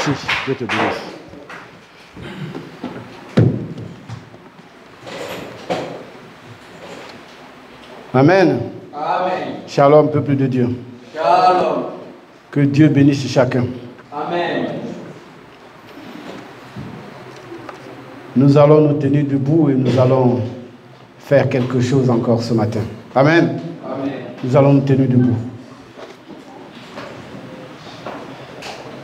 Merci. Dieu te bénisse. Amen. Amen. Shalom, peuple de Dieu. Shalom. Que Dieu bénisse chacun. Amen. Nous allons nous tenir debout et nous allons faire quelque chose encore ce matin. Amen. Amen. Nous allons nous tenir debout.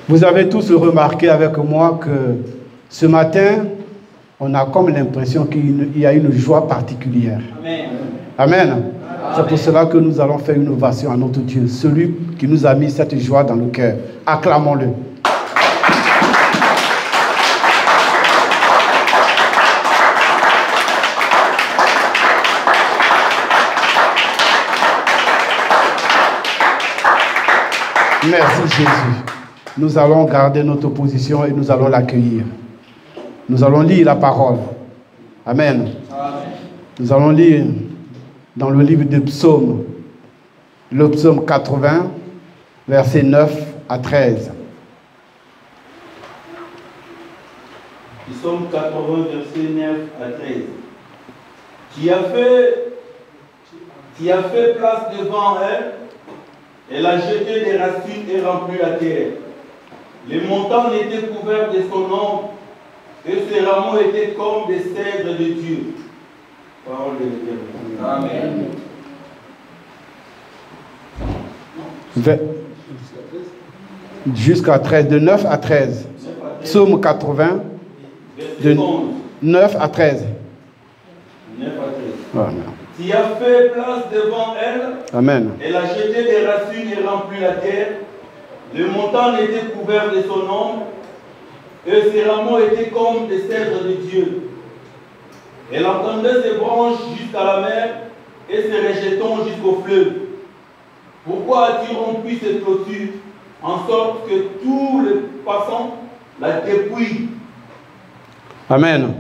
Vous avez tous remarqué avec moi que ce matin, on a comme l'impression qu'il y a une joie particulière. Amen. Amen. C'est pour cela que nous allons faire une ovation à notre Dieu, celui qui nous a mis cette joie dans le cœur. Acclamons-le. Merci Jésus. Nous allons garder notre position et nous allons l'accueillir. Nous allons lire la parole. Amen. Amen. Nous allons lire dans le livre de Psaumes, le psaume 80, versets 9 à 13. Psaume 80, versets 9 à 13. Qui a fait place devant elle, elle a jeté des racines et rempli la terre. Les montagnes étaient couvertes de son ombre, et ses rameaux étaient comme des cèdres de Dieu. Parole de l'Éternel. Amen. Jusqu'à 13, de 9 à 13. Psaume 80, de 9 à 13. 9 à 13. Amen. Qui a fait place devant elle, Amen. elle a jeté des racines et rempli la terre. Les montagnes étaient couvertes de son ombre, et ses rameaux étaient comme des cèdres de Dieu. Elle entendait ses branches jusqu'à la mer et ses rejetons jusqu'au fleuve. Pourquoi as-tu rompu cette clôture, en sorte que tous les passants la dépouillent? Amen.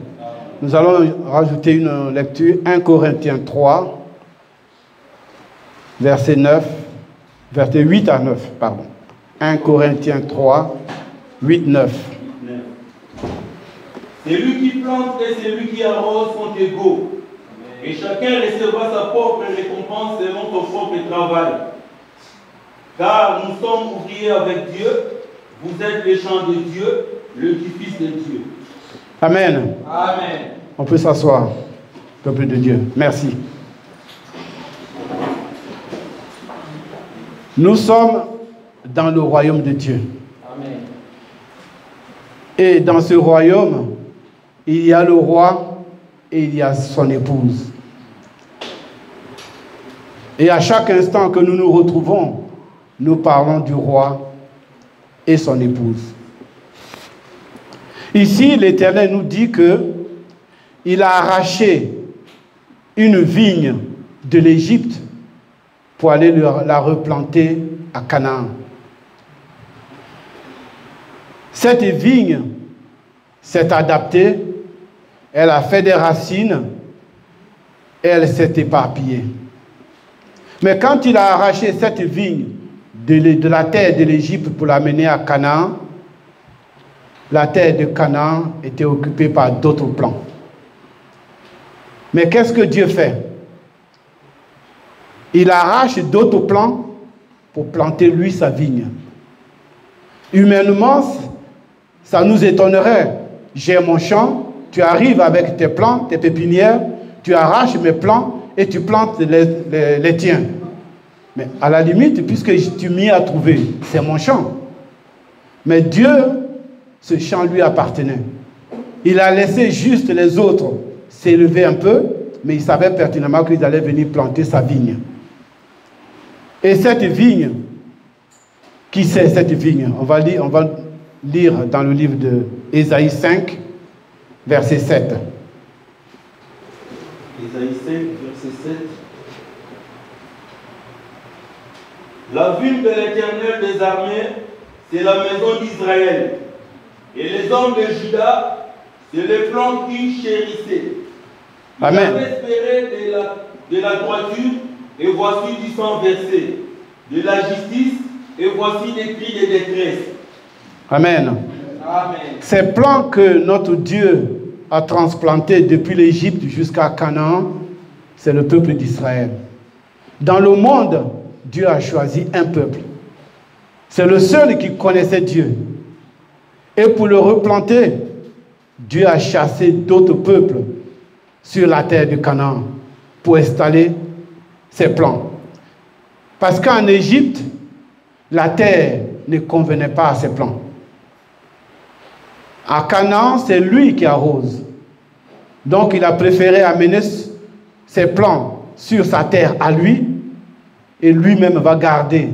Nous allons rajouter une lecture, 1 Corinthiens 3, verset 9, verset 8 à 9, pardon. 1 Corinthiens 3, 8, 9. Celui qui plante et celui qui arrose sont égaux. Et chacun recevra sa propre récompense selon son propre travail. Car nous sommes ouvriers avec Dieu, vous êtes les champs de Dieu, l'édifice de Dieu. Amen. Amen. On peut s'asseoir, peuple de Dieu. Merci. Nous sommes dans le royaume de Dieu. Amen. Et dans ce royaume, il y a le roi et il y a son épouse. Et à chaque instant que nous nous retrouvons, nous parlons du roi et son épouse. Ici, l'Éternel nous dit qu'il a arraché une vigne de l'Égypte pour aller la replanter à Canaan. Cette vigne s'est adaptée, elle a fait des racines et elle s'est éparpillée. Mais quand il a arraché cette vigne de la terre de l'Égypte pour l'amener à Canaan, la terre de Canaan était occupée par d'autres plants. Mais qu'est-ce que Dieu fait? Il arrache d'autres plants pour planter lui sa vigne. Humainement, ça nous étonnerait. J'ai mon champ, tu arrives avec tes plants, tes pépinières, tu arraches mes plants et tu plantes les tiens. Mais à la limite, puisque tu m'y as trouvé, c'est mon champ. Mais Dieu, ce champ lui appartenait. Il a laissé juste les autres s'élever un peu, mais il savait pertinemment qu'ils allaient venir planter sa vigne. Et cette vigne, qui c'est cette vigne? On va lire dans le livre de Ésaïe 5, verset 7. Ésaïe 5, verset 7. La ville de l'Éternel des armées, c'est la maison d'Israël. Et les hommes de Juda, c'est les plans qui chérissaient. Ils Amen. avaient espéré de la droiture, et voici du sang versé. De la justice, et voici des cris de détresse. Amen. Amen. Ces plans que notre Dieu a transplantés depuis l'Égypte jusqu'à Canaan, c'est le peuple d'Israël. Dans le monde, Dieu a choisi un peuple. C'est le seul qui connaissait Dieu. Et pour le replanter, Dieu a chassé d'autres peuples sur la terre de Canaan pour installer ses plans. Parce qu'en Égypte, la terre ne convenait pas à ses plans. À Canaan, c'est lui qui arrose. Donc il a préféré amener ses plans sur sa terre à lui, et lui-même va garder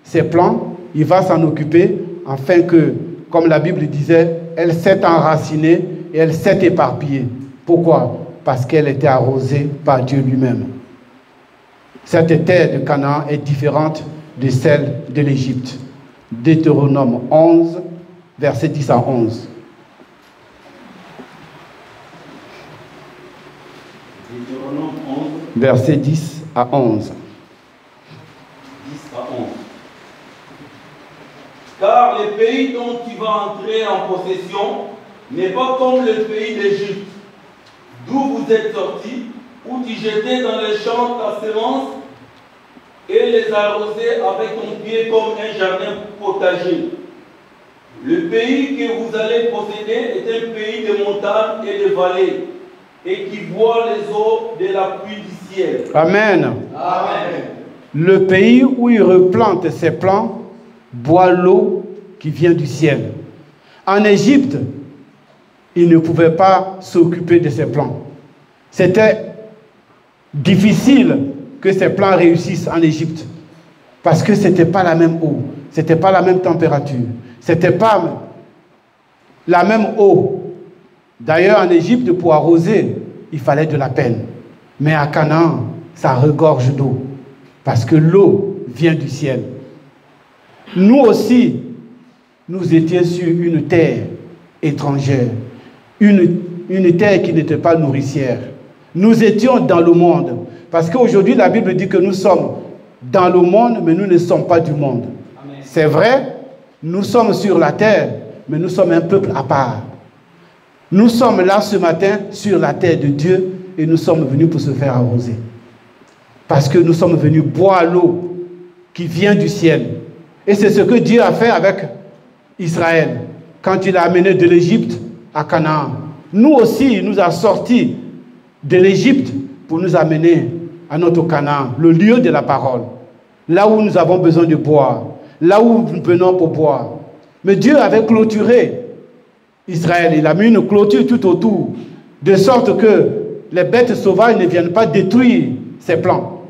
ses plans, il va s'en occuper, afin que, comme la Bible disait, elle s'est enracinée et elle s'est éparpillée. Pourquoi? Parce qu'elle était arrosée par Dieu lui-même. Cette terre de Canaan est différente de celle de l'Égypte. Deutéronome 11, versets 10 à 11. Deutéronome 11, Versets 10 à 11. 10 à 11. Car le pays dont tu vas entrer en possession n'est pas comme le pays d'Égypte, d'où vous êtes sortis, où tu jetais dans les champs ta semence et les arrosais avec ton pied comme un jardin potager. Le pays que vous allez posséder est un pays de montagnes et de vallées, et qui boit les eaux de la pluie du ciel. Amen. Amen. Le pays où il replante ses plants boit l'eau qui vient du ciel. En Égypte, il ne pouvait pas s'occuper de ses plants. C'était difficile que ses plants réussissent en Égypte, parce que ce n'était pas la même eau, ce n'était pas la même température, ce n'était pas la même eau. D'ailleurs, en Égypte, pour arroser, il fallait de la peine. Mais à Canaan, ça regorge d'eau, parce que l'eau vient du ciel. Nous aussi, nous étions sur une terre étrangère, une terre qui n'était pas nourricière. Nous étions dans le monde, parce qu'aujourd'hui, la Bible dit que nous sommes dans le monde, mais nous ne sommes pas du monde. C'est vrai, nous sommes sur la terre, mais nous sommes un peuple à part. Nous sommes là ce matin sur la terre de Dieu et nous sommes venus pour se faire arroser. Parce que nous sommes venus boire l'eau qui vient du ciel. Et c'est ce que Dieu a fait avec Israël quand il a amené de l'Égypte à Canaan. Nous aussi, il nous a sortis de l'Égypte pour nous amener à notre Canaan, le lieu de la parole. Là où nous avons besoin de boire, là où nous venons pour boire. Mais Dieu avait clôturé Israël, il a mis une clôture tout autour, de sorte que les bêtes sauvages ne viennent pas détruire ses plans.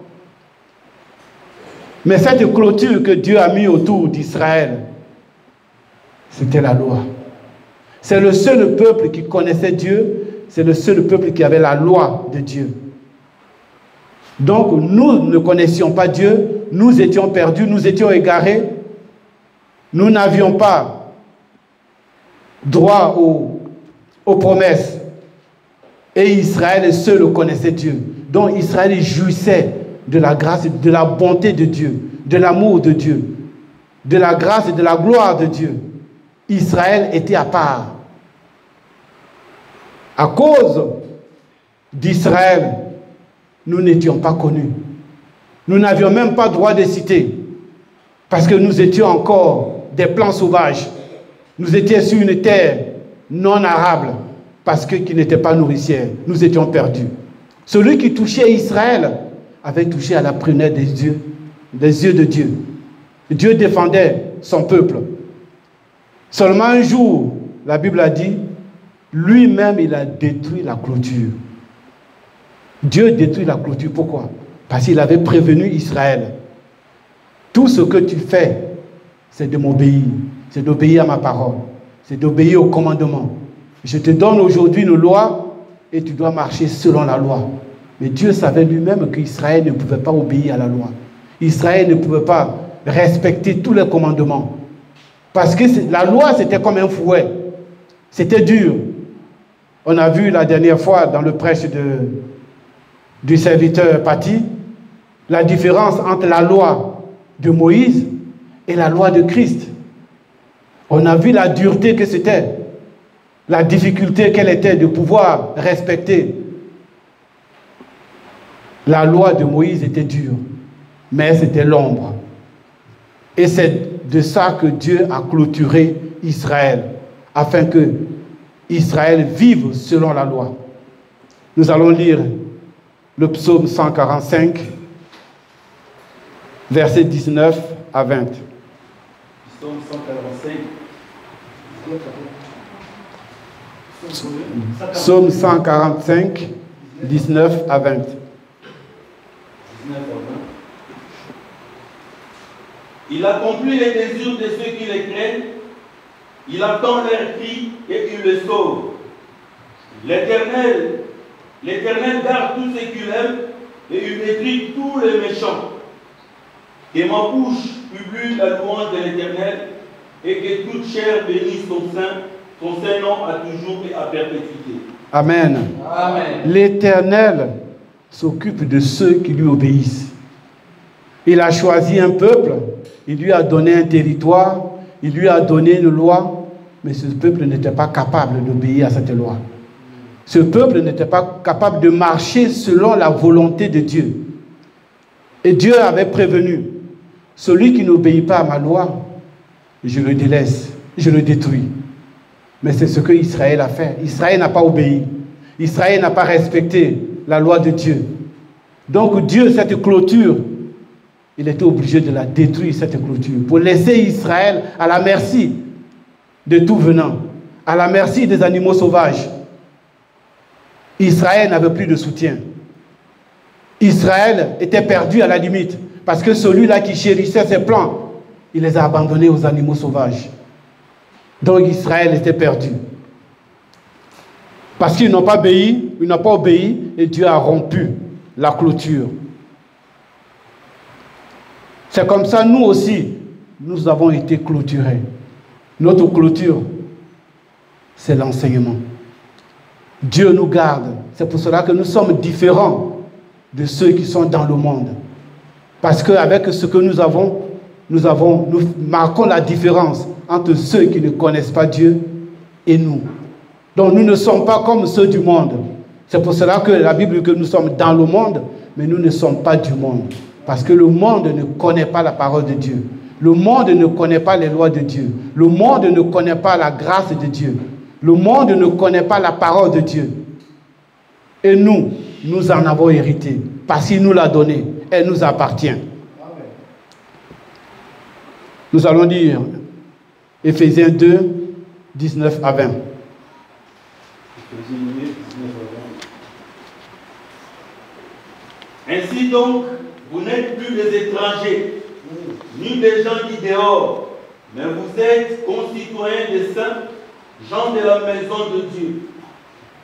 Mais cette clôture que Dieu a mis autour d'Israël, c'était la loi. C'est le seul peuple qui connaissait Dieu, c'est le seul peuple qui avait la loi de Dieu. Donc nous ne connaissions pas Dieu, nous étions perdus, nous étions égarés, nous n'avions pas droit aux promesses. Et Israël seul connaissait Dieu. Donc Israël jouissait de la grâce, de la bonté de Dieu, de l'amour de Dieu, de la grâce et de la gloire de Dieu. Israël était à part. À cause d'Israël, nous n'étions pas connus. Nous n'avions même pas droit de citer, parce que nous étions encore des plants sauvages. Nous étions sur une terre non arable, parce qu'il n'était pas nourricière. Nous étions perdus. Celui qui touchait Israël avait touché à la prunelle des yeux de Dieu. Dieu défendait son peuple. Seulement un jour, la Bible a dit, lui-même il a détruit la clôture. Dieu détruit la clôture. Pourquoi? Parce qu'il avait prévenu Israël. Tout ce que tu fais, c'est de m'obéir. C'est d'obéir à ma parole. C'est d'obéir au commandement. Je te donne aujourd'hui une loi et tu dois marcher selon la loi. Mais Dieu savait lui-même qu'Israël ne pouvait pas obéir à la loi. Israël ne pouvait pas respecter tous les commandements. Parce que la loi, c'était comme un fouet. C'était dur. On a vu la dernière fois dans le prêche du serviteur Paty, la différence entre la loi de Moïse et la loi de Christ. On a vu la dureté que c'était, la difficulté qu'elle était de pouvoir respecter. La loi de Moïse était dure, mais c'était l'ombre. Et c'est de ça que Dieu a clôturé Israël, afin que Israël vive selon la loi. Nous allons lire le psaume 145, versets 19 à 20. Psaume 145. Psaume 145, 19 à 20. Il accomplit les désirs de ceux qui les craignent. Il entend leurs cris et il les sauve. L'Éternel garde tous ceux qu'il aime et il détruit tous les méchants. Que ma bouche publie la louange de l'Éternel et que toute chair bénisse son saint nom à toujours et à perpétuité. Amen. Amen. L'Éternel s'occupe de ceux qui lui obéissent. Il a choisi un peuple, il lui a donné un territoire, il lui a donné une loi, mais ce peuple n'était pas capable d'obéir à cette loi. Ce peuple n'était pas capable de marcher selon la volonté de Dieu. Et Dieu avait prévenu, celui qui n'obéit pas à ma loi, je le délaisse, je le détruis. Mais c'est ce que Israël a fait. Israël n'a pas obéi. Israël n'a pas respecté la loi de Dieu. Donc Dieu, cette clôture, il était obligé de la détruire, cette clôture, pour laisser Israël à la merci de tout venant, à la merci des animaux sauvages. Israël n'avait plus de soutien. Israël était perdu à la limite, parce que celui-là qui chérissait ses plans, il les a abandonnés aux animaux sauvages. Donc Israël était perdu. Parce qu'ils n'ont pas obéi, et Dieu a rompu la clôture. C'est comme ça, nous aussi, nous avons été clôturés. Notre clôture, c'est l'enseignement. Dieu nous garde. C'est pour cela que nous sommes différents de ceux qui sont dans le monde. Parce qu'avec ce que nous avons, nous marquons la différence entre ceux qui ne connaissent pas Dieu et nous. Donc nous ne sommes pas comme ceux du monde. C'est pour cela que la Bible dit que nous sommes dans le monde, mais nous ne sommes pas du monde. Parce que le monde ne connaît pas la parole de Dieu. Le monde ne connaît pas les lois de Dieu. Le monde ne connaît pas la grâce de Dieu. Le monde ne connaît pas la parole de Dieu. Et nous, nous en avons hérité. Parce qu'il nous l'a donné. Elle nous appartient. Nous allons lire Éphésiens 2, 19 à 20. Ainsi donc, vous n'êtes plus des étrangers, ni des gens du dehors, mais vous êtes concitoyens des saints, gens de la maison de Dieu.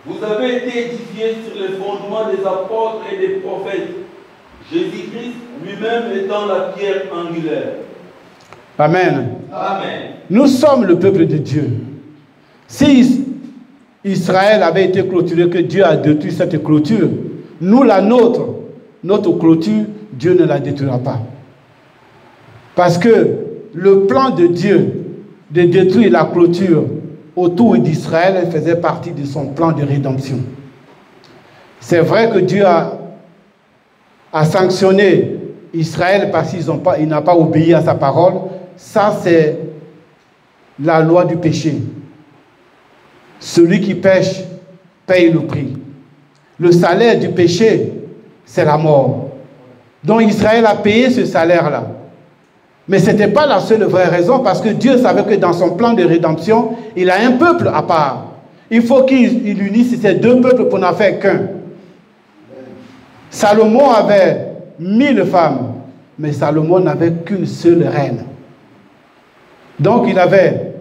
Vous avez été édifiés sur les fondements des apôtres et des prophètes, Jésus-Christ lui-même étant la pierre angulaire. Amen. Amen. Nous sommes le peuple de Dieu. Si Israël avait été clôturé, que Dieu a détruit cette clôture, nous, notre clôture, Dieu ne la détruira pas. Parce que le plan de Dieu de détruire la clôture autour d'Israël faisait partie de son plan de rédemption. C'est vrai que Dieu a sanctionné Israël parce qu'il n'a pas obéi à sa parole. Ça, c'est la loi du péché. Celui qui pêche paye le prix. Le salaire du péché, c'est la mort. Donc Israël a payé ce salaire-là. Mais ce n'était pas la seule vraie raison, parce que Dieu savait que dans son plan de rédemption, il a un peuple à part. Il faut qu'il unisse ces deux peuples pour n'en faire qu'un. Salomon avait 1000 femmes, mais Salomon n'avait qu'une seule reine. Donc il avait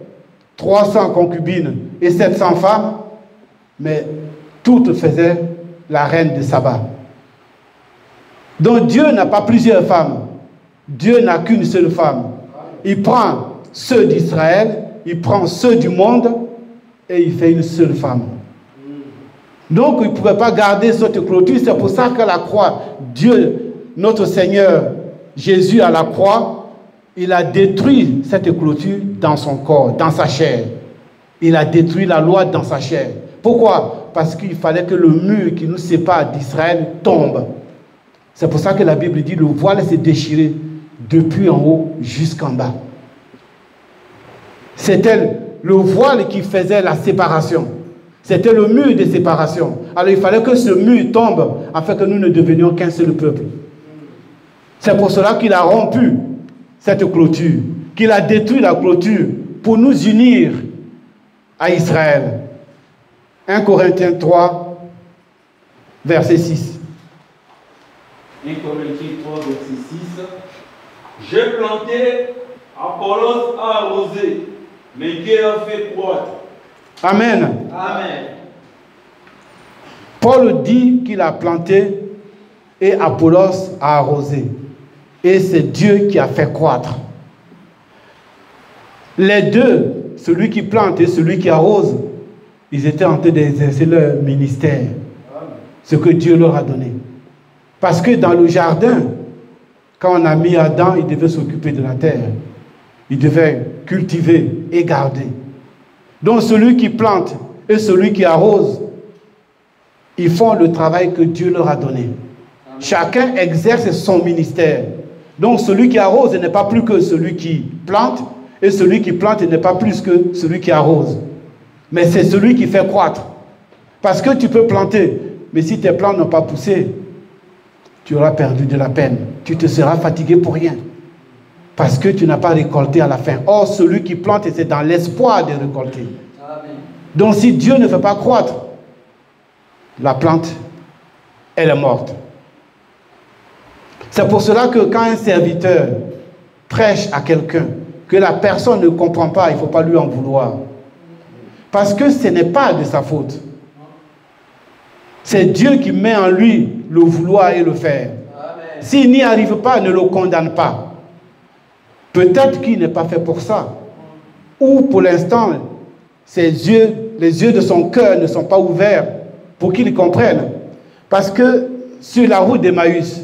300 concubines et 700 femmes, mais toutes faisaient la reine de Saba. Donc Dieu n'a pas plusieurs femmes. Dieu n'a qu'une seule femme. Il prend ceux d'Israël, il prend ceux du monde et il fait une seule femme. Donc il ne pouvait pas garder cette clôture. C'est pour ça qu'à la croix, Dieu, notre Seigneur, Jésus à la croix, il a détruit cette clôture dans son corps, dans sa chair. Il a détruit la loi dans sa chair. Pourquoi? Parce qu'il fallait que le mur qui nous sépare d'Israël tombe. C'est pour ça que la Bible dit le voile s'est déchiré depuis en haut jusqu'en bas. C'était le voile qui faisait la séparation. C'était le mur de séparation. Alors il fallait que ce mur tombe afin que nous ne devenions qu'un seul peuple. C'est pour cela qu'il a rompu cette clôture, qu'il a détruit la clôture pour nous unir à Israël. 1 Corinthiens 3, verset 6. 1 Corinthiens 3, verset 6. J'ai planté, Apollos a arrosé, mais Dieu a fait croître. Amen. Amen. Paul dit qu'il a planté et Apollos a arrosé. Et c'est Dieu qui a fait croître. Les deux, celui qui plante et celui qui arrose, ils étaient en train d'exercer leur ministère. Ce que Dieu leur a donné. Parce que dans le jardin, quand on a mis Adam, il devait s'occuper de la terre. Il devait cultiver et garder. Donc celui qui plante et celui qui arrose, ils font le travail que Dieu leur a donné. Chacun exerce son ministère. Donc celui qui arrose n'est pas plus que celui qui plante, et celui qui plante n'est pas plus que celui qui arrose. Mais c'est celui qui fait croître. Parce que tu peux planter, mais si tes plants n'ont pas poussé, tu auras perdu de la peine. Tu te seras fatigué pour rien. Parce que tu n'as pas récolté à la fin. Or, celui qui plante, c'est dans l'espoir de récolter. Amen. Donc si Dieu ne fait pas croître, la plante, elle est morte. C'est pour cela que quand un serviteur prêche à quelqu'un, que la personne ne comprend pas, il ne faut pas lui en vouloir. Parce que ce n'est pas de sa faute. C'est Dieu qui met en lui le vouloir et le faire. S'il n'y arrive pas, ne le condamne pas. Peut-être qu'il n'est pas fait pour ça. Ou pour l'instant, les yeux de son cœur ne sont pas ouverts pour qu'il comprenne. Parce que sur la route d'Emmaüs,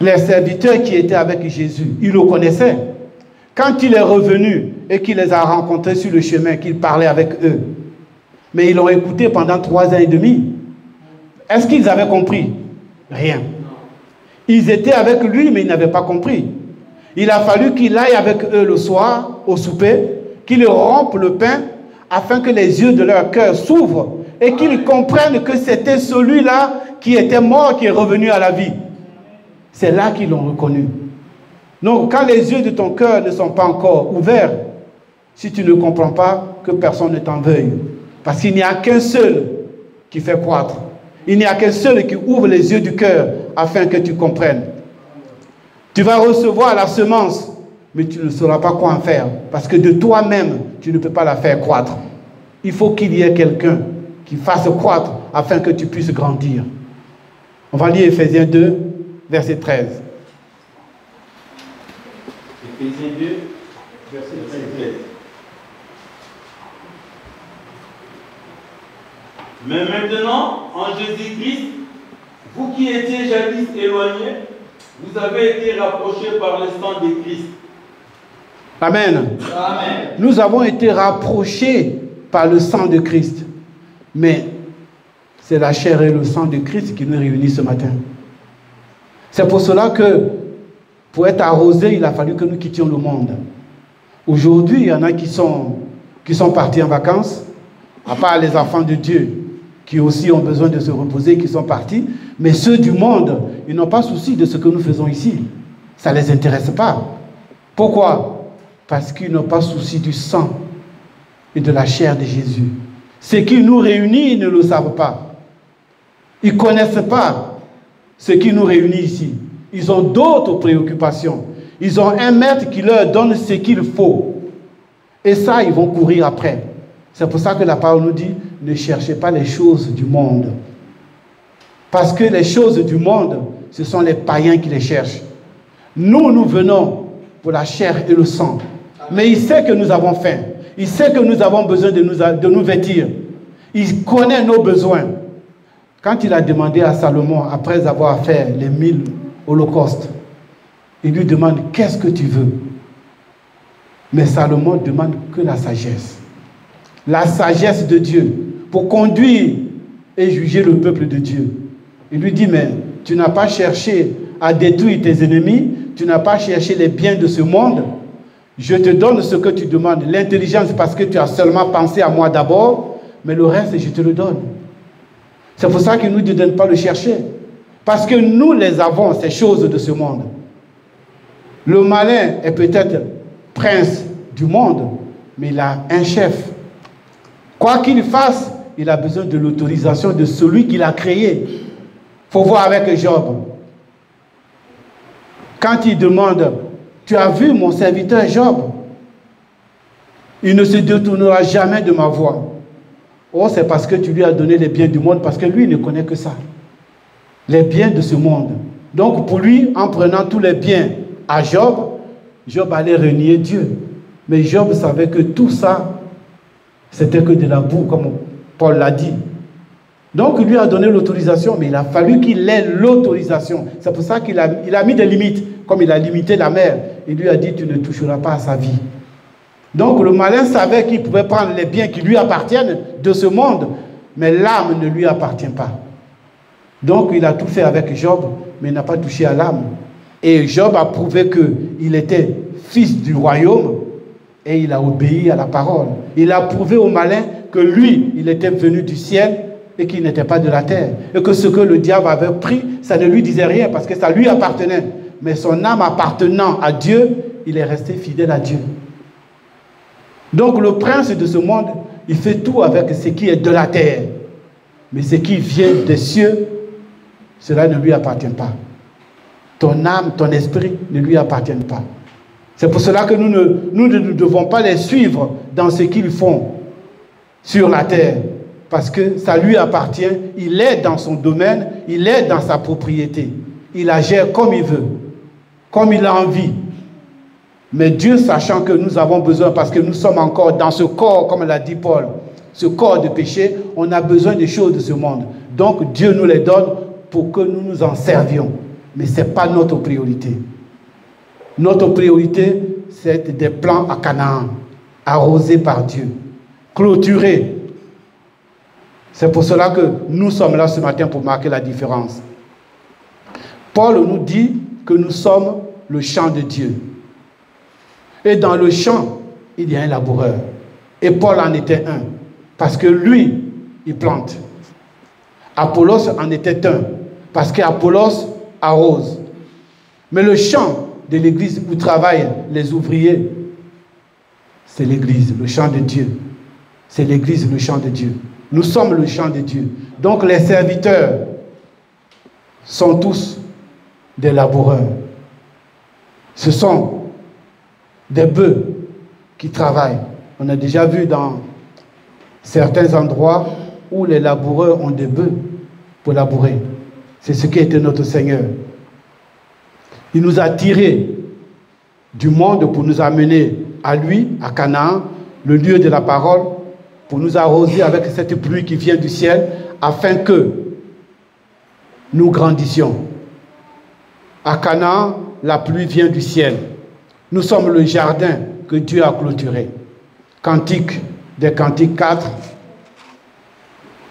les serviteurs qui étaient avec Jésus, ils le connaissaient. Quand il est revenu et qu'il les a rencontrés sur le chemin, qu'il parlait avec eux, mais ils l'ont écouté pendant 3 ans et demi. Est-ce qu'ils avaient compris? Rien. Ils étaient avec lui, mais ils n'avaient pas compris. Il a fallu qu'il aille avec eux le soir, au souper, qu'il rompe le pain, afin que les yeux de leur cœur s'ouvrent et qu'ils comprennent que c'était celui-là qui était mort, qui est revenu à la vie. C'est là qu'ils l'ont reconnu. Donc, quand les yeux de ton cœur ne sont pas encore ouverts, si tu ne comprends pas, que personne ne t'en veuille. Parce qu'il n'y a qu'un seul qui fait croître. Il n'y a qu'un seul qui ouvre les yeux du cœur afin que tu comprennes. Tu vas recevoir la semence, mais tu ne sauras pas quoi en faire. Parce que de toi-même, tu ne peux pas la faire croître. Il faut qu'il y ait quelqu'un qui fasse croître afin que tu puisses grandir. On va lire Ephésiens 2, verset 13. Ephésiens 2, verset 13. Mais maintenant, en Jésus-Christ, vous qui étiez jadis éloignés, vous avez été rapprochés par le sang de Christ. Amen. Amen. Nous avons été rapprochés par le sang de Christ. Mais c'est la chair et le sang de Christ qui nous réunissent ce matin. C'est pour cela que, pour être arrosés, il a fallu que nous quittions le monde. Aujourd'hui, il y en a qui sont partis en vacances, à part les enfants de Dieu, qui aussi ont besoin de se reposer, qui sont partis. Mais ceux du monde, ils n'ont pas souci de ce que nous faisons ici. Ça ne les intéresse pas. Pourquoi? Parce qu'ils n'ont pas souci du sang et de la chair de Jésus. Ce qui nous réunit, ils ne le savent pas. Ils ne connaissent pas ce qui nous réunit ici. Ils ont d'autres préoccupations. Ils ont un maître qui leur donne ce qu'il faut. Et ça, ils vont courir après. C'est pour ça que la parole nous dit, ne cherchez pas les choses du monde. Parce que les choses du monde, ce sont les païens qui les cherchent. Nous, nous venons pour la chair et le sang. Mais il sait que nous avons faim. Il sait que nous avons besoin de nous vêtir. Il connaît nos besoins. Quand il a demandé à Salomon, après avoir fait les 1000 holocaustes, Il lui demande, qu'est-ce que tu veux? Mais Salomon demande que la sagesse. La sagesse de Dieu pour conduire et juger le peuple de Dieu. Il lui dit, mais tu n'as pas cherché à détruire tes ennemis, tu n'as pas cherché les biens de ce monde. Je te donne ce que tu demandes. L'intelligence, parce que tu as seulement pensé à moi d'abord, mais le reste, je te le donne. C'est pour ça qu'il nous dit de ne pas le chercher. Parce que nous les avons, ces choses de ce monde. Le malin est peut-être prince du monde, mais il a un chef. Quoi qu'il fasse, il a besoin de l'autorisation de celui qui l'a créé. Il faut voir avec Job. Quand il demande, tu as vu mon serviteur Job? Il ne se détournera jamais de ma voix. Oh, c'est parce que tu lui as donné les biens du monde, parce que lui, il ne connaît que ça. Les biens de ce monde. Donc pour lui, en prenant tous les biens à Job, Job allait renier Dieu. Mais Job savait que tout ça, c'était que de la boue, comme Paul l'a dit. Donc il lui a donné l'autorisation, mais il a fallu qu'il ait l'autorisation. C'est pour ça qu'il a mis des limites, comme il a limité la mer. Il lui a dit, tu ne toucheras pas à sa vie. Donc le malin savait qu'il pouvait prendre les biens qui lui appartiennent de ce monde, mais l'âme ne lui appartient pas. Donc il a tout fait avec Job, mais il n'a pas touché à l'âme. Et Job a prouvé qu'il était fils du royaume et il a obéi à la parole. Il a prouvé au malin que lui, il était venu du ciel et qu'il n'était pas de la terre. Et que ce que le diable avait pris, ça ne lui disait rien parce que ça lui appartenait. Mais son âme appartenant à Dieu, il est resté fidèle à Dieu. Donc le prince de ce monde, il fait tout avec ce qui est de la terre. Mais ce qui vient des cieux, cela ne lui appartient pas. Ton âme, ton esprit ne lui appartiennent pas. C'est pour cela que nous ne devons pas les suivre dans ce qu'ils font sur la terre. Parce que ça lui appartient, il est dans son domaine, il est dans sa propriété. Il agit comme il veut, comme il a envie. Mais Dieu, sachant que nous avons besoin, parce que nous sommes encore dans ce corps, comme l'a dit Paul, ce corps de péché, on a besoin des choses de ce monde. Donc Dieu nous les donne pour que nous nous en servions. Mais ce n'est pas notre priorité. Notre priorité, c'est des plants à Canaan, arrosés par Dieu, clôturés. C'est pour cela que nous sommes là ce matin pour marquer la différence. Paul nous dit que nous sommes le champ de Dieu. Et dans le champ, il y a un laboureur. Et Paul en était un. Parce que lui, il plante. Apollos en était un. Parce qu'Apollos arrose. Mais le champ de l'église où travaillent les ouvriers, c'est l'église, le champ de Dieu. C'est l'église, le champ de Dieu. Nous sommes le champ de Dieu. Donc les serviteurs sont tous des laboureurs. Ce sont des bœufs qui travaillent. On a déjà vu dans certains endroits où les laboureurs ont des bœufs pour labourer. C'est ce qui était notre Seigneur. Il nous a tirés du monde pour nous amener à lui, à Canaan, le lieu de la parole, pour nous arroser avec cette pluie qui vient du ciel, afin que nous grandissions. À Canaan, la pluie vient du ciel. Nous sommes le jardin que Dieu a clôturé. Cantique des Cantiques 4,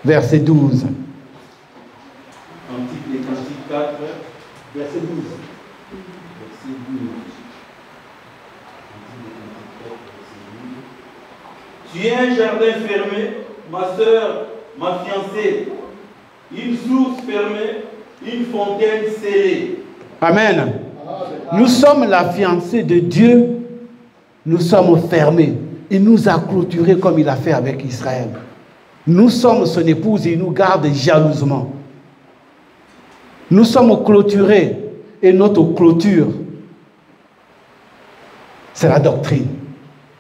verset 12. Cantique des Cantiques 4, verset 12. Verset 12. Tu es un jardin fermé, ma sœur, ma fiancée, une source fermée, une fontaine scellée. Amen. Nous sommes la fiancée de Dieu, nous sommes fermés. Il nous a clôturés comme il a fait avec Israël. Nous sommes son épouse et il nous garde jalousement. Nous sommes clôturés et notre clôture, c'est la doctrine,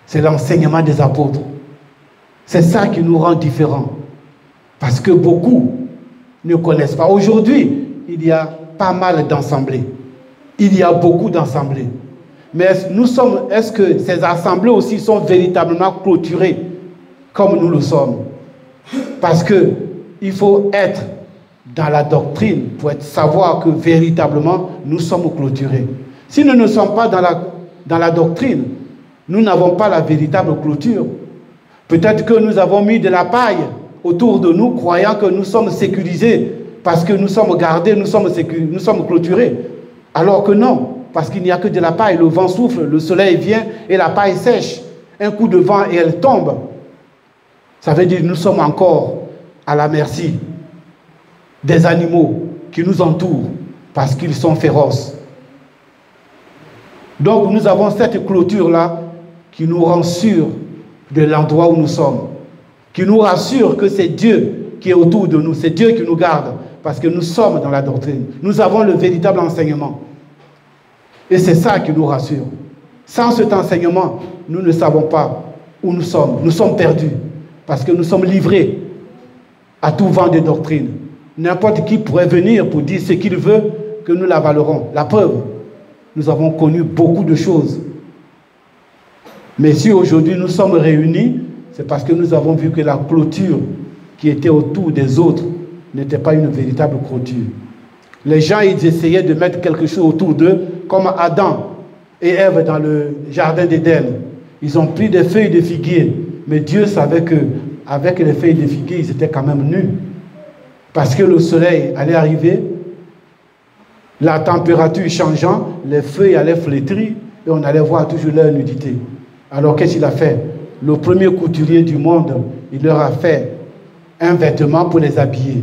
c'est l'enseignement des apôtres. C'est ça qui nous rend différents. Parce que beaucoup ne connaissent pas. Aujourd'hui, il y a pas mal d'assemblées. Il y a beaucoup d'assemblées. Mais est-ce que ces assemblées aussi sont véritablement clôturées comme nous le sommes? Parce qu'il faut être dans la doctrine pour savoir que véritablement nous sommes clôturés. Si nous ne sommes pas dans la doctrine, nous n'avons pas la véritable clôture. Peut-être que nous avons mis de la paille autour de nous, croyant que nous sommes sécurisés, parce que nous sommes gardés, nous sommes clôturés. Alors que non, parce qu'il n'y a que de la paille. Le vent souffle, le soleil vient et la paille sèche. Un coup de vent et elle tombe. Ça veut dire que nous sommes encore à la merci des animaux qui nous entourent parce qu'ils sont féroces. Donc nous avons cette clôture-là qui nous rend sûrs de l'endroit où nous sommes, qui nous rassure que c'est Dieu qui est autour de nous, c'est Dieu qui nous garde, parce que nous sommes dans la doctrine. Nous avons le véritable enseignement. Et c'est ça qui nous rassure. Sans cet enseignement, nous ne savons pas où nous sommes. Nous sommes perdus, parce que nous sommes livrés à tout vent de doctrine. N'importe qui pourrait venir pour dire ce qu'il veut, que nous l'avalerons. La preuve, nous avons connu beaucoup de choses. Mais si aujourd'hui nous sommes réunis, c'est parce que nous avons vu que la clôture qui était autour des autres n'était pas une véritable clôture. Les gens, ils essayaient de mettre quelque chose autour d'eux, comme Adam et Ève dans le jardin d'Éden. Ils ont pris des feuilles de figuier, mais Dieu savait qu'avec les feuilles de figuier, ils étaient quand même nus. Parce que le soleil allait arriver, la température changeant, les feuilles allaient flétrir et on allait voir toujours leur nudité. Alors qu'est-ce qu'il a fait? Le premier couturier du monde, il leur a fait un vêtement pour les habiller,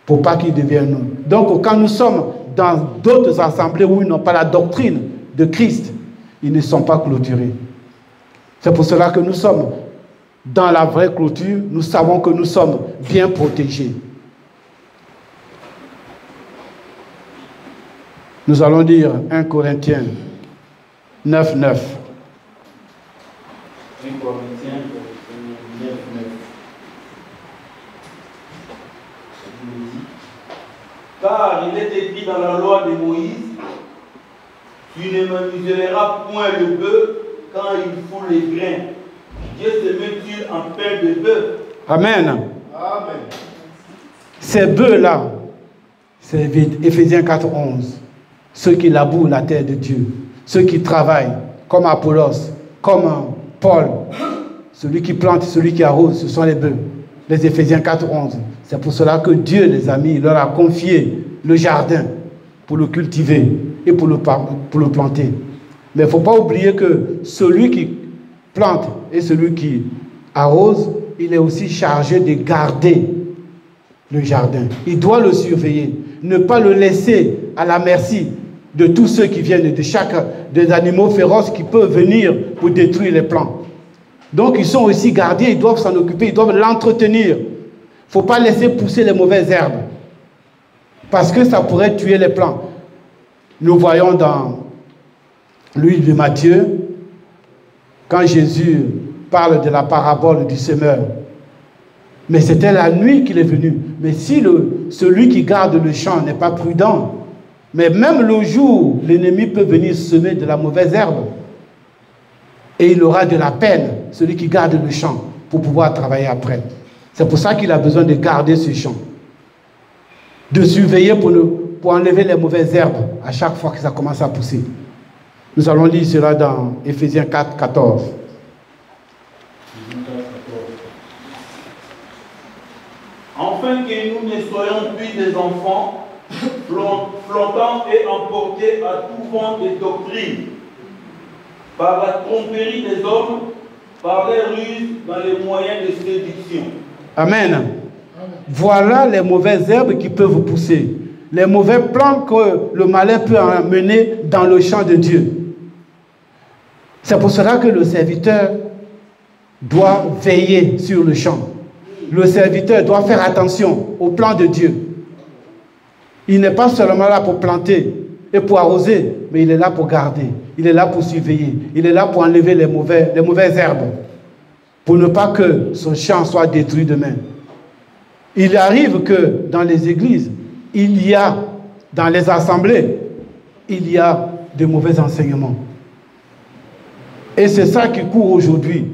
pour pas qu'ils deviennent nus. Donc quand nous sommes dans d'autres assemblées où ils n'ont pas la doctrine de Christ, ils ne sont pas clôturés. C'est pour cela que nous sommes dans la vraie clôture, nous savons que nous sommes bien protégés. Nous allons lire 1 Corinthiens 9, 9. 1 Corinthiens 9, 9. Car il est écrit dans la loi de Moïse, tu ne me muselleras point le bœuf quand il fout les grains. Dieu se met-il en pain de bœuf? Amen. Amen. Ces bœufs-là, c'est Éphésiens 4, 11. Ceux qui labourent la terre de Dieu, ceux qui travaillent, comme Apollos, comme Paul, celui qui plante, celui qui arrose, ce sont les bœufs. Les Éphésiens 4, 11. C'est pour cela que Dieu, les amis, leur a confié le jardin pour le cultiver et pour le planter. Mais il ne faut pas oublier que celui qui plante et celui qui arrose, il est aussi chargé de garder le jardin. Il doit le surveiller, ne pas le laisser à la merci de tous ceux qui viennent, des animaux féroces qui peuvent venir pour détruire les plants. Donc ils sont aussi gardiens, ils doivent s'en occuper, ils doivent l'entretenir. Il ne faut pas laisser pousser les mauvaises herbes, parce que ça pourrait tuer les plants. Nous voyons dans l'huile de Matthieu, quand Jésus parle de la parabole du semeur, mais c'était la nuit qu'il est venu. Mais si celui qui garde le champ n'est pas prudent, mais même le jour, l'ennemi peut venir semer de la mauvaise herbe. Et il aura de la peine, celui qui garde le champ, pour pouvoir travailler après. C'est pour ça qu'il a besoin de garder ce champ. De surveiller pour enlever les mauvaises herbes à chaque fois que ça commence à pousser. Nous allons lire cela dans Éphésiens 4, 14. Afin que nous ne soyons plus des enfants, flottant et emportés à tout vent de doctrine, par la tromperie des hommes, par les ruses dans les moyens de séduction. Amen. Voilà les mauvaises herbes qui peuvent pousser, les mauvais plans que le malin peut emmener dans le champ de Dieu. C'est pour cela que le serviteur doit veiller sur le champ. Le serviteur doit faire attention au plan de Dieu. Il n'est pas seulement là pour planter et pour arroser, mais il est là pour garder. Il est là pour surveiller. Il est là pour enlever les mauvaises herbes, pour ne pas que son champ soit détruit demain. Il arrive que dans les églises, dans les assemblées, il y a de mauvais enseignements. Et c'est ça qui court aujourd'hui,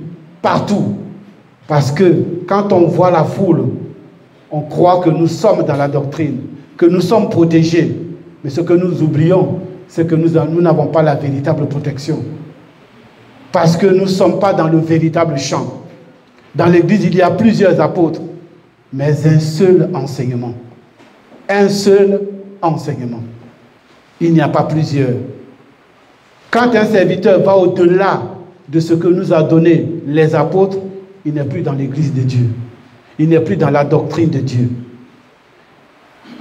partout. Parce que quand on voit la foule, on croit que nous sommes dans la doctrine, que nous sommes protégés. Mais ce que nous oublions, c'est que nous n'avons pas la véritable protection. Parce que nous ne sommes pas dans le véritable champ. Dans l'église, il y a plusieurs apôtres, mais un seul enseignement. Un seul enseignement. Il n'y a pas plusieurs. Quand un serviteur va au-delà de ce que nous a donné les apôtres, il n'est plus dans l'église de Dieu. Il n'est plus dans la doctrine de Dieu.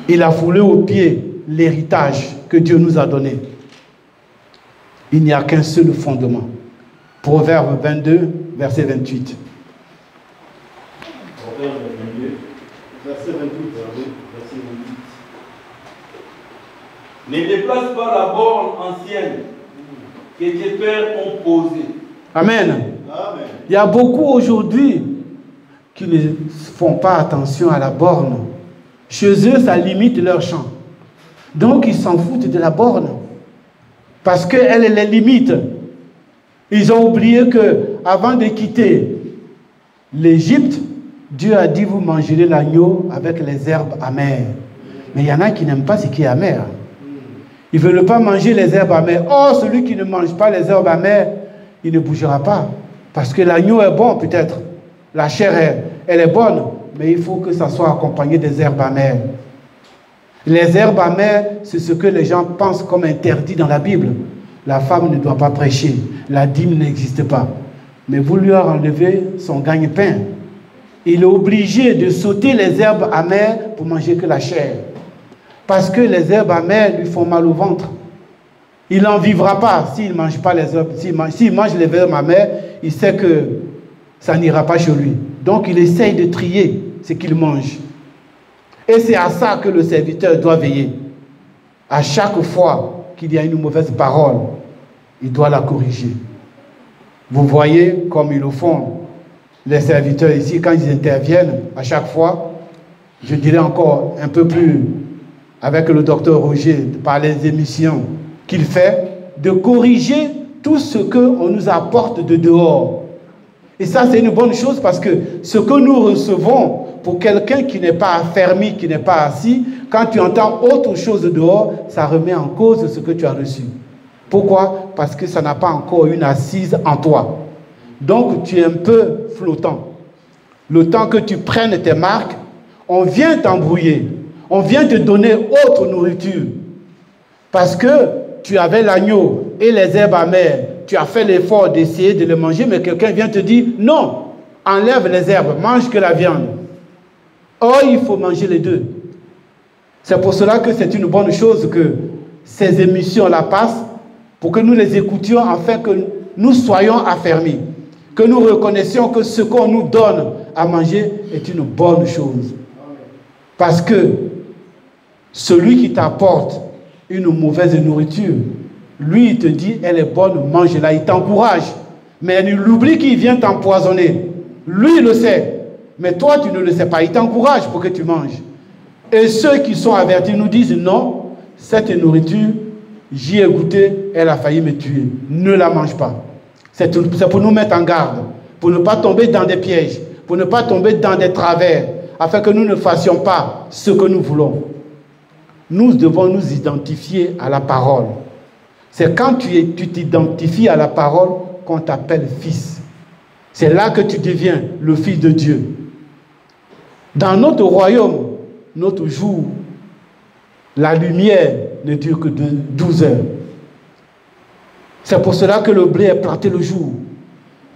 Il a foulé aux pieds l'héritage que Dieu nous a donné. Il n'y a qu'un seul fondement. Proverbe 22, verset 28. Proverbe 22, verset 28. verset 28. Ne déplace pas la borne ancienne que tes pères ont posée. Amen. Amen. Il y a beaucoup aujourd'hui qui ne font pas attention à la borne. Chez eux, ça limite leur champ. Donc, ils s'en foutent de la borne. Parce qu'elle les limite. Ils ont oublié qu'avant de quitter l'Égypte, Dieu a dit, vous mangerez l'agneau avec les herbes amères. Mais il y en a qui n'aiment pas ce qui est amer. Ils ne veulent pas manger les herbes amères. Oh, celui qui ne mange pas les herbes amères, il ne bougera pas. Parce que l'agneau est bon peut-être. La chair, elle est bonne. Mais il faut que ça soit accompagné des herbes amères. Les herbes amères, c'est ce que les gens pensent comme interdit dans la Bible. La femme ne doit pas prêcher. La dîme n'existe pas. Mais vous lui enlevez son gagne-pain. Il est obligé de sauter les herbes amères pour manger que la chair. Parce que les herbes amères lui font mal au ventre. Il n'en vivra pas s'il ne mange pas les herbes. S'il mange les herbes amères, il sait que ça n'ira pas chez lui. Donc il essaye de trier ce qu'il mange. Et c'est à ça que le serviteur doit veiller. À chaque fois qu'il y a une mauvaise parole, il doit la corriger. Vous voyez comme ils le font, les serviteurs ici, quand ils interviennent, à chaque fois, je dirais encore un peu plus avec le docteur Roger, par les émissions qu'il fait, de corriger tout ce qu'on nous apporte de dehors. Et ça, c'est une bonne chose parce que ce que nous recevons pour quelqu'un qui n'est pas affermi, qui n'est pas assis, quand tu entends autre chose dehors, ça remet en cause ce que tu as reçu. Pourquoi? Parce que ça n'a pas encore une assise en toi. Donc, tu es un peu flottant. Le temps que tu prennes tes marques, on vient t'embrouiller. On vient te donner autre nourriture. Parce que tu avais l'agneau et les herbes amères. Tu as fait l'effort d'essayer de les manger, mais quelqu'un vient te dire, non, enlève les herbes, mange que la viande. Or, il faut manger les deux. C'est pour cela que c'est une bonne chose que ces émissions-là passent, pour que nous les écoutions, afin que nous soyons affermis. Que nous reconnaissions que ce qu'on nous donne à manger est une bonne chose. Parce que celui qui t'apporte une mauvaise nourriture, lui, il te dit, elle est bonne, mange-la, il t'encourage. Mais il oublie qu'il vient t'empoisonner. Lui, il le sait. Mais toi, tu ne le sais pas. Il t'encourage pour que tu manges. Et ceux qui sont avertis nous disent, non, cette nourriture, j'y ai goûté, elle a failli me tuer. Ne la mange pas. C'est pour nous mettre en garde, pour ne pas tomber dans des pièges, pour ne pas tomber dans des travers, afin que nous ne fassions pas ce que nous voulons. Nous devons nous identifier à la parole. C'est quand tu t'identifies à la parole qu'on t'appelle fils. C'est là que tu deviens le fils de Dieu. Dans notre royaume, notre jour, la lumière ne dure que 12 heures. C'est pour cela que le blé est planté le jour.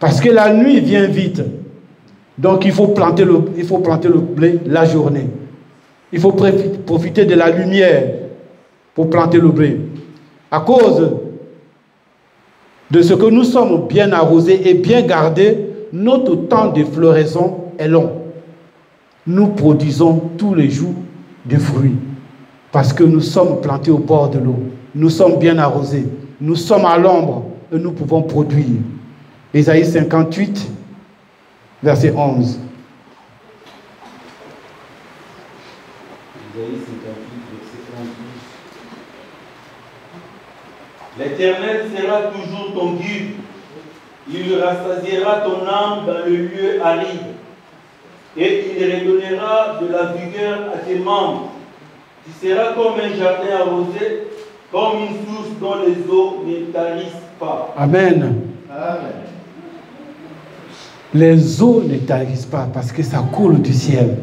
Parce que la nuit vient vite. Donc il faut planter le blé la journée. Il faut profiter de la lumière pour planter le blé. À cause de ce que nous sommes bien arrosés et bien gardés, notre temps de floraison est long. Nous produisons tous les jours des fruits. Parce que nous sommes plantés au bord de l'eau. Nous sommes bien arrosés. Nous sommes à l'ombre et nous pouvons produire. Ésaïe 58, verset 11. Ésaïe 58, verset 11. L'Éternel sera toujours ton guide. Il rassasiera ton âme dans le lieu aride. Et il redonnera de la vigueur à tes membres. Tu seras comme un jardin arrosé comme une source dont les eaux ne tarissent pas. Amen. Amen. Les eaux ne tarissent pas parce que ça coule du ciel.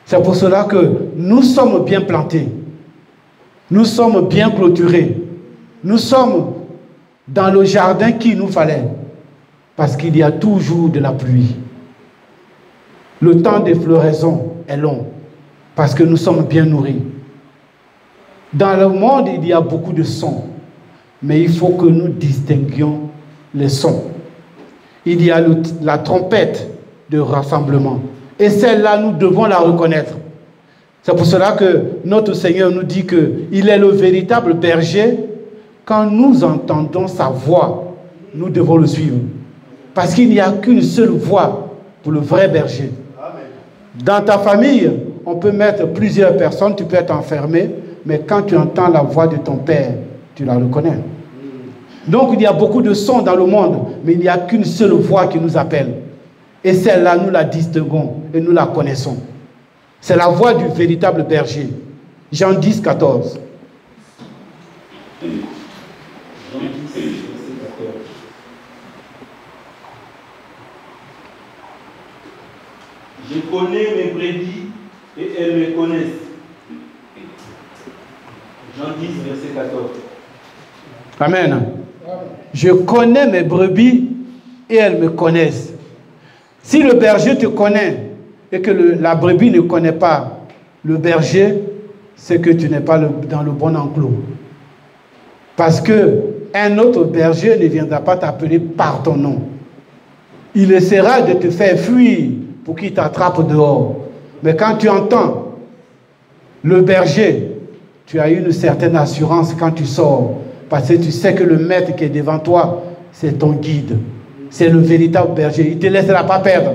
C'est pour cela que nous sommes bien plantés. Nous sommes bien clôturés. Nous sommes dans le jardin qu'il nous fallait. Parce qu'il y a toujours de la pluie. Le temps de floraison est long. Parce que nous sommes bien nourris. Dans le monde, il y a beaucoup de sons. Mais il faut que nous distinguions les sons. Il y a la trompette de rassemblement. Et celle-là, nous devons la reconnaître. C'est pour cela que notre Seigneur nous dit qu'il est le véritable berger. Quand nous entendons sa voix, nous devons le suivre. Parce qu'il n'y a qu'une seule voix pour le vrai berger. Dans ta famille, on peut mettre plusieurs personnes, tu peux être enfermé, mais quand tu entends la voix de ton Père, tu la reconnais. Donc il y a beaucoup de sons dans le monde, mais il n'y a qu'une seule voix qui nous appelle. Et celle-là, nous la distinguons et nous la connaissons. C'est la voix du véritable berger. Jean 10, 14. Jean 10, verset 14. Je connais mes brebis et elles me connaissent. Jean 10, verset 14. Amen. Je connais mes brebis et elles me connaissent. Si le berger te connaît et que la brebis ne connaît pas le berger, c'est que tu n'es pas dans le bon enclos. Parce qu'un autre berger ne viendra pas t'appeler par ton nom. Il essaiera de te faire fuir pour qu'il t'attrape dehors. Mais quand tu entends le berger, tu as une certaine assurance quand tu sors. Parce que tu sais que le maître qui est devant toi, c'est ton guide. C'est le véritable berger. Il ne te laissera pas perdre.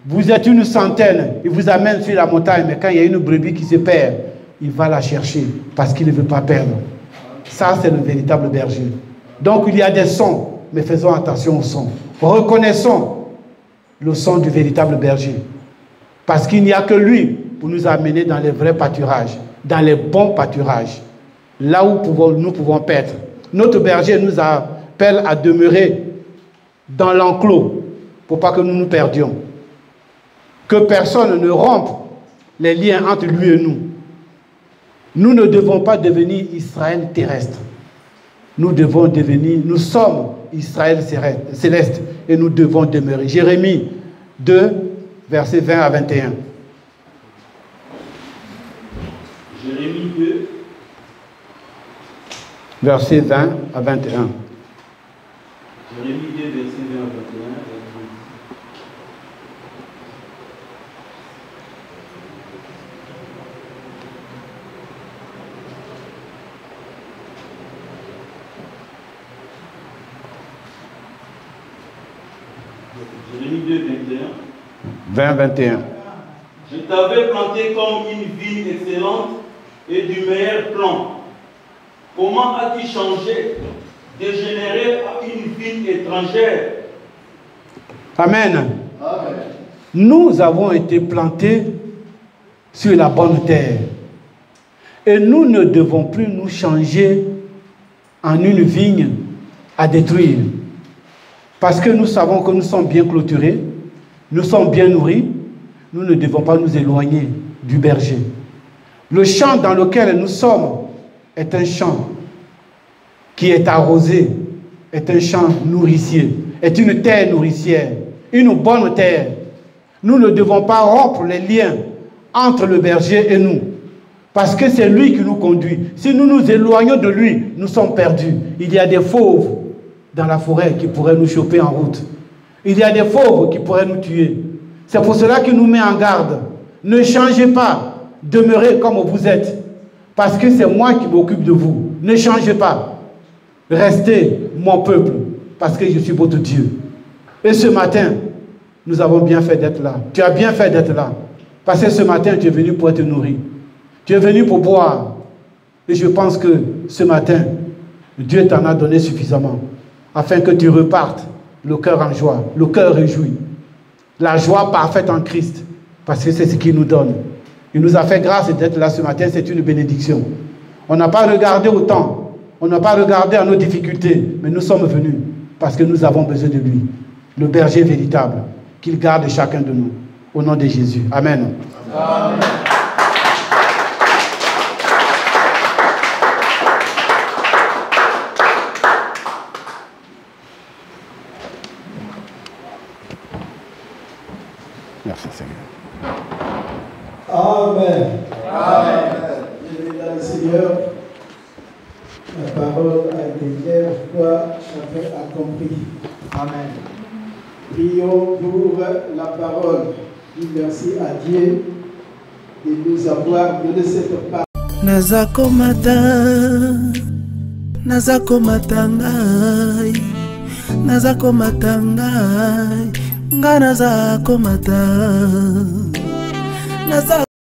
Vous êtes une centaine, il vous amène sur la montagne, mais quand il y a une brebis qui se perd, il va la chercher parce qu'il ne veut pas perdre. Ça, c'est le véritable berger. Donc, il y a des sons, mais faisons attention aux sons. Reconnaissons le son du véritable berger. Parce qu'il n'y a que lui pour nous amener dans les vrais pâturages, dans les bons pâturages, là où nous pouvons paître. Notre berger nous appelle à demeurer dans l'enclos pour pas que nous nous perdions. Que personne ne rompe les liens entre lui et nous. Nous ne devons pas devenir Israël terrestre. Nous sommes Israël céleste et nous devons demeurer. Jérémie 2, versets 20 à 21. Jérémie 2, versets 20 à 21. Jérémie 2, verset 20 à 21. Jérémie 2, 21. 20, 21. Je t'avais planté comme une vigne excellente et du meilleur plan. Comment as-tu changé, dégénéré à une vigne étrangère? Amen. Amen. Nous avons été plantés sur la bonne terre. Et nous ne devons plus nous changer en une vigne à détruire. Parce que nous savons que nous sommes bien clôturés, nous sommes bien nourris, nous ne devons pas nous éloigner du berger. Le champ dans lequel nous sommes est un champ qui est arrosé, est un champ nourricier, est une terre nourricière, une bonne terre. Nous ne devons pas rompre les liens entre le berger et nous, parce que c'est lui qui nous conduit. Si nous nous éloignons de lui, nous sommes perdus. Il y a des fauves dans la forêt qui pourraient nous choper en route. Il y a des fauves qui pourraient nous tuer. C'est pour cela qu'il nous met en garde. Ne changez pas, demeurez comme vous êtes, parce que c'est moi qui m'occupe de vous. Ne changez pas. Restez mon peuple, parce que je suis votre Dieu. Et ce matin, nous avons bien fait d'être là. Tu as bien fait d'être là. Parce que ce matin, tu es venu pour être nourri. Tu es venu pour boire. Et je pense que ce matin, Dieu t'en a donné suffisamment, afin que tu repartes le cœur en joie, le cœur réjoui. La joie parfaite en Christ, parce que c'est ce qu'il nous donne. Il nous a fait grâce d'être là ce matin, c'est une bénédiction. On n'a pas regardé au temps, On n'a pas regardé à nos difficultés, mais nous sommes venus parce que nous avons besoin de lui, le berger véritable, qu'il garde chacun de nous. Au nom de Jésus. Amen. Amen. Merci Seigneur. Amen. Amen. Mesdames et Seigneur, la parole a été claire, toi, chacun a compris. Amen. Prions pour la parole. Dis merci à Dieu de nous avoir donné cette parole. Nazakomata ngai, nazakomata ngai, nga nazakomata.